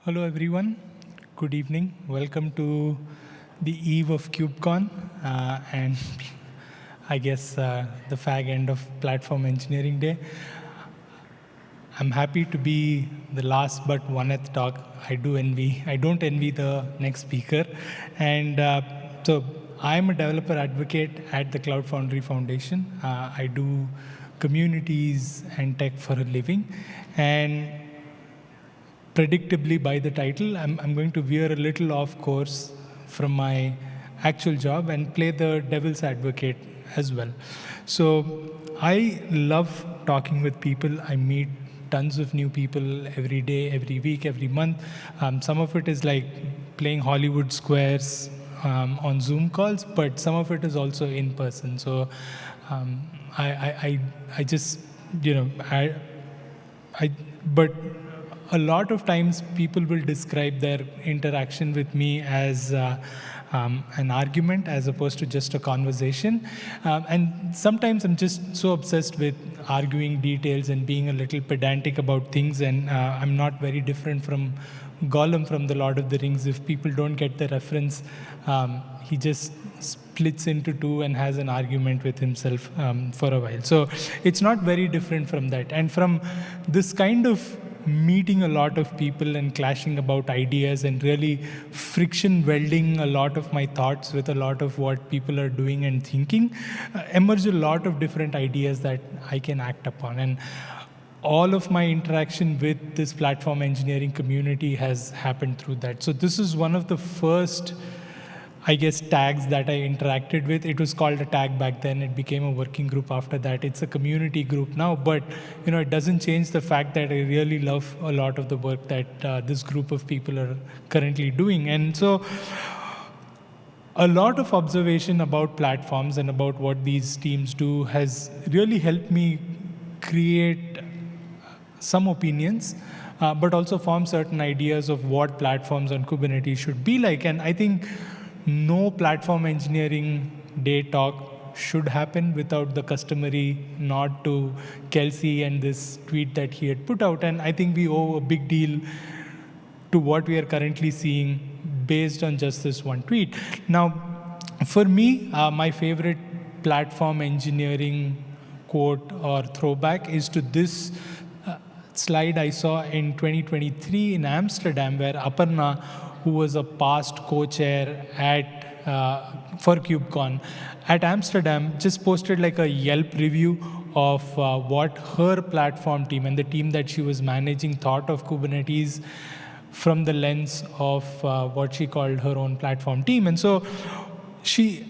Hello, everyone. Good evening. Welcome to the eve of KubeCon and I guess the fag end of Platform Engineering Day. I'm happy to be the last but one-eth talk. I don't envy the next speaker. And so I'm a developer advocate at the Cloud Foundry Foundation. I do communities and tech for a living. And predictably by the title, I'm going to veer a little off course from my actual job and play the devil's advocate as well. So I love talking with people. I meet tons of new people every day, every week, every month. Some of it is like playing Hollywood squares on Zoom calls, but some of it is also in person. So I just, but a lot of times people will describe their interaction with me as an argument as opposed to just a conversation. And sometimes I'm just so obsessed with arguing details and being a little pedantic about things. And I'm not very different from Gollum from The Lord of the Rings. If people don't get the reference, he just splits into two and has an argument with himself for a while. So it's not very different from that. And from this kind of meeting a lot of people and clashing about ideas and really friction welding a lot of my thoughts with a lot of what people are doing and thinking, emerge a lot of different ideas that I can act upon. And all of my interaction with this platform engineering community has happened through that. So this is one of the first, I guess, tags that I interacted with. It was called a tag back then. It became a working group after that. It's a community group now, but it doesn't change the fact that I really love a lot of the work that this group of people are currently doing. And so a lot of observation about platforms and about what these teams do has really helped me create some opinions, but also form certain ideas of what platforms on Kubernetes should be like. And I think no platform engineering day talk should happen without the customary nod to Kelsey and this tweet that he had put out. And I think we owe a big deal to what we are currently seeing based on just this one tweet. Now, for me, my favorite platform engineering quote or throwback is to this slide I saw in 2023 in Amsterdam, where Aparna, who was a past co-chair for KubeCon at Amsterdam, just posted like a Yelp review of what her platform team and the team that she was managing thought of Kubernetes from the lens of what she called her own platform team. And so she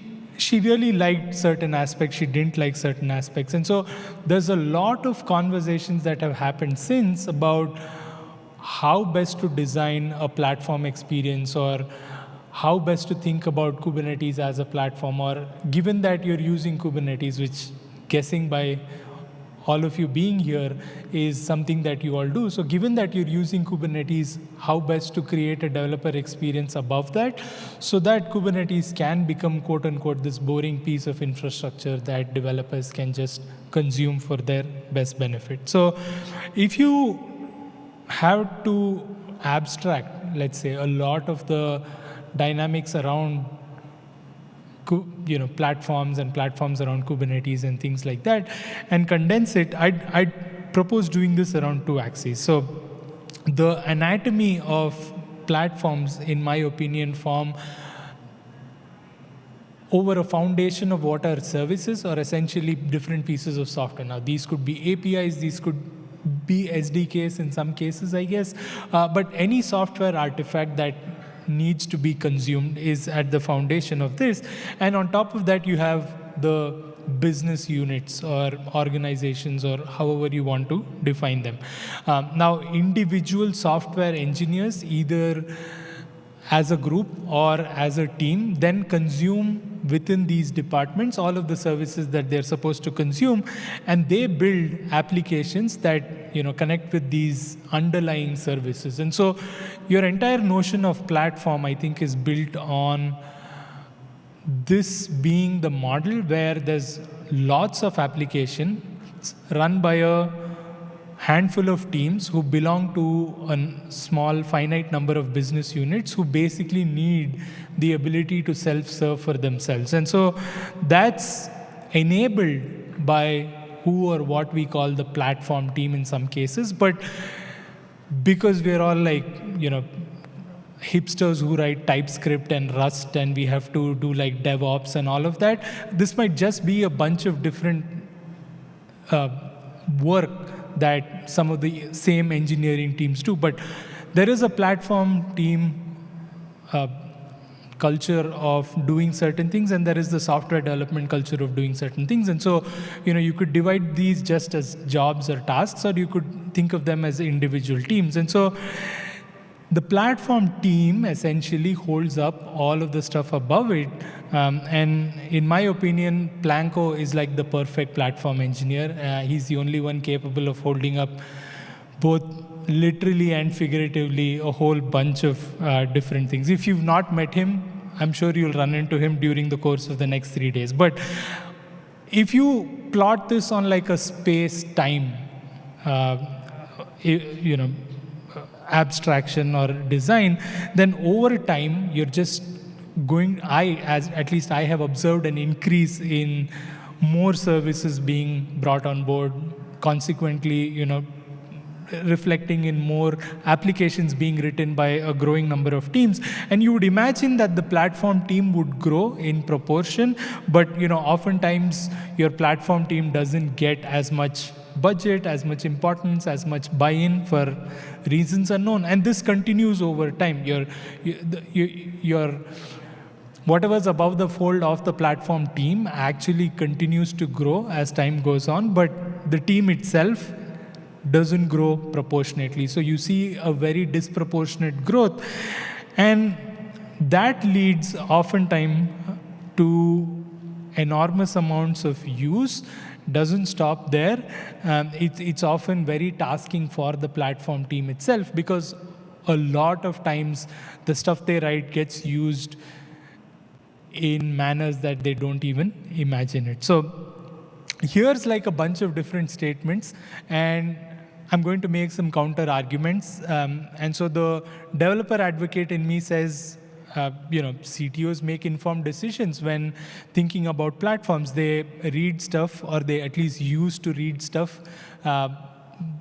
really liked certain aspects, she didn't like certain aspects. And so there's a lot of conversations that have happened since about how best to design a platform experience, or how best to think about Kubernetes as a platform, or given that you're using Kubernetes, which guessing by all of you being here is something that you all do. So given that you're using Kubernetes, how best to create a developer experience above that so that Kubernetes can become, quote unquote, this boring piece of infrastructure that developers can just consume for their best benefit. So if you have to abstract, let's say, a lot of the dynamics around platforms and platforms around Kubernetes and things like that, and condense it, I'd propose doing this around two axes. So the anatomy of platforms, in my opinion, form over a foundation of what are services, or essentially different pieces of software. Now, these could be APIs, these could be SDKs in some cases, I guess, but any software artifact that needs to be consumed is at the foundation of this. And on top of that, you have the business units or organizations, or however you want to define them. Now, individual software engineers, either as a group or as a team, then consume within these departments all of the services that they're supposed to consume, and they build applications that connect with these underlying services. And so your entire notion of platform, I think, is built on this being the model where there's lots of applications run by a handful of teams who belong to a small finite number of business units who basically need the ability to self-serve for themselves. And so that's enabled by who or what we call the platform team in some cases. But because we're all like, hipsters who write TypeScript and Rust, and we have to do like DevOps and all of that, this might just be a bunch of different work that some of the same engineering teams do. But there is a platform team culture of doing certain things, and there is the software development culture of doing certain things. And so, you could divide these just as jobs or tasks, or you could think of them as individual teams. And so the platform team essentially holds up all of the stuff above it. And in my opinion, Planko is like the perfect platform engineer. He's the only one capable of holding up both literally and figuratively a whole bunch of different things. If you've not met him, I'm sure you'll run into him during the course of the next 3 days. But if you plot this on like a space-time, abstraction or design, then over time you're just going, at least I have observed an increase in more services being brought on board, consequently, reflecting in more applications being written by a growing number of teams. And you would imagine that the platform team would grow in proportion, but oftentimes your platform team doesn't get as much budget, as much importance, as much buy-in for reasons unknown. And this continues over time. Your whatever's above the fold of the platform team actually continues to grow as time goes on, but the team itself doesn't grow proportionately. So you see a very disproportionate growth. And that leads oftentimes to enormous amounts of use. Doesn't stop there. It's often very tasking for the platform team itself, because a lot of times the stuff they write gets used in manners that they don't even imagine it. So here's like a bunch of different statements, and I'm going to make some counter arguments. And so the developer advocate in me says, CTOs make informed decisions when thinking about platforms. They read stuff, or they at least used to read stuff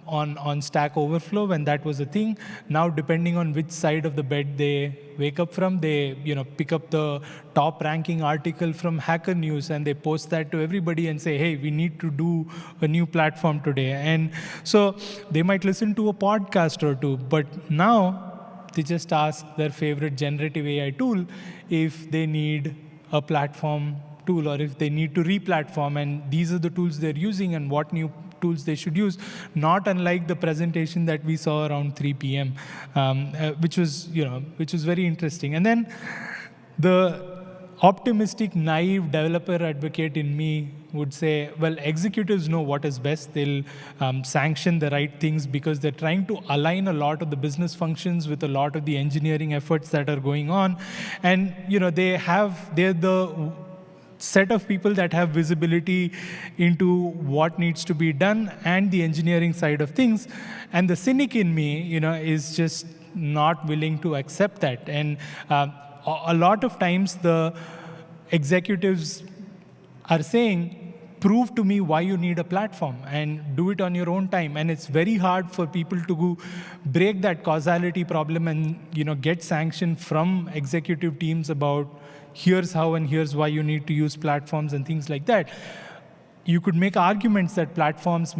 on Stack Overflow when that was a thing. Now, depending on which side of the bed they wake up from, they pick up the top ranking article from Hacker News and they post that to everybody and say, hey, we need to do a new platform today. And so they might listen to a podcast or two, but now they just ask their favorite generative AI tool if they need a platform tool or if they need to re-platform, and these are the tools they're using and what new tools they should use, not unlike the presentation that we saw around 3 p.m., which was very interesting. And then the optimistic, naive developer advocate in me would say, well, executives know what is best. They'll sanction the right things because they're trying to align a lot of the business functions with a lot of the engineering efforts that are going on. And they're the set of people that have visibility into what needs to be done and the engineering side of things. And the cynic in me, is just not willing to accept that. And a lot of times the executives are saying, prove to me why you need a platform and do it on your own time. And it's very hard for people to break that causality problem and get sanction from executive teams about here's how and here's why you need to use platforms and things like that. You could make arguments that platforms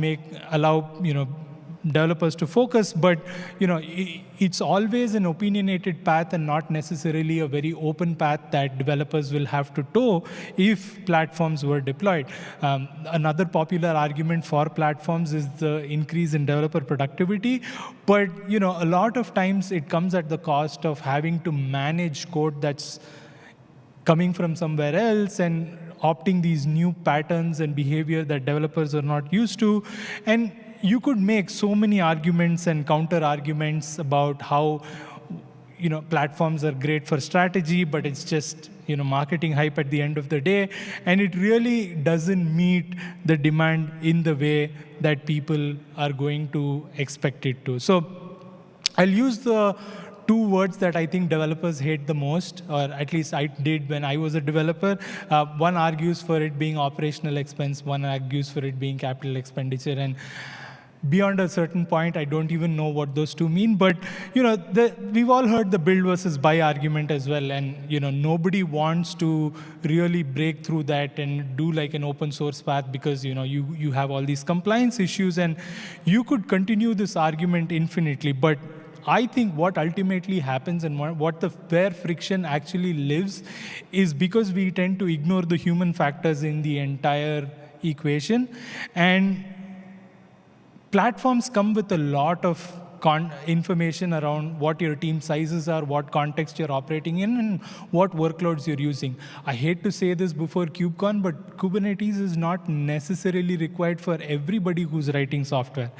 allow developers to focus, but it's always an opinionated path and not necessarily a very open path that developers will have to toe if platforms were deployed. Another popular argument for platforms is the increase in developer productivity, but a lot of times it comes at the cost of having to manage code that's coming from somewhere else and opting these new patterns and behavior that developers are not used to. And you could make so many arguments and counter arguments about how platforms are great for strategy, but it's just, marketing hype at the end of the day. And it really doesn't meet the demand in the way that people are going to expect it to. So I'll use the two words that I think developers hate the most, or at least I did when I was a developer. One argues for it being operational expense, one argues for it being capital expenditure, and beyond a certain point, I don't even know what those two mean. But we've all heard the build versus buy argument as well, and nobody wants to really break through that and do like an open source path, because you have all these compliance issues, and you could continue this argument infinitely. But I think what ultimately happens and where friction actually lives is because we tend to ignore the human factors in the entire equation. And platforms come with a lot of information around what your team sizes are, what context you're operating in, and what workloads you're using. I hate to say this before KubeCon, but Kubernetes is not necessarily required for everybody who's writing software.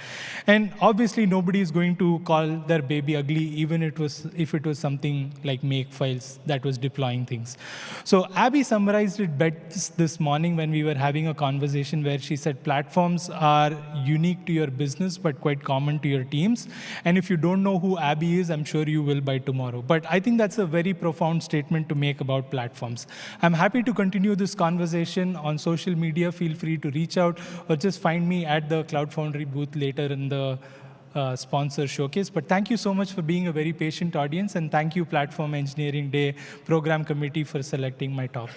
And obviously, nobody is going to call their baby ugly, even if it was something like Makefiles that was deploying things. So Abby summarized it best this morning when we were having a conversation where she said platforms are unique to your business, but quite common to your teams. And if you don't know who Abby is, I'm sure you will by tomorrow. But I think that's a very profound statement to make about platforms. I'm happy to continue this conversation on social media. Feel free to reach out, or just find me at the Cloud Foundry booth later in the sponsor showcase. But thank you so much for being a very patient audience, and thank you Platform Engineering Day Program Committee for selecting my talk.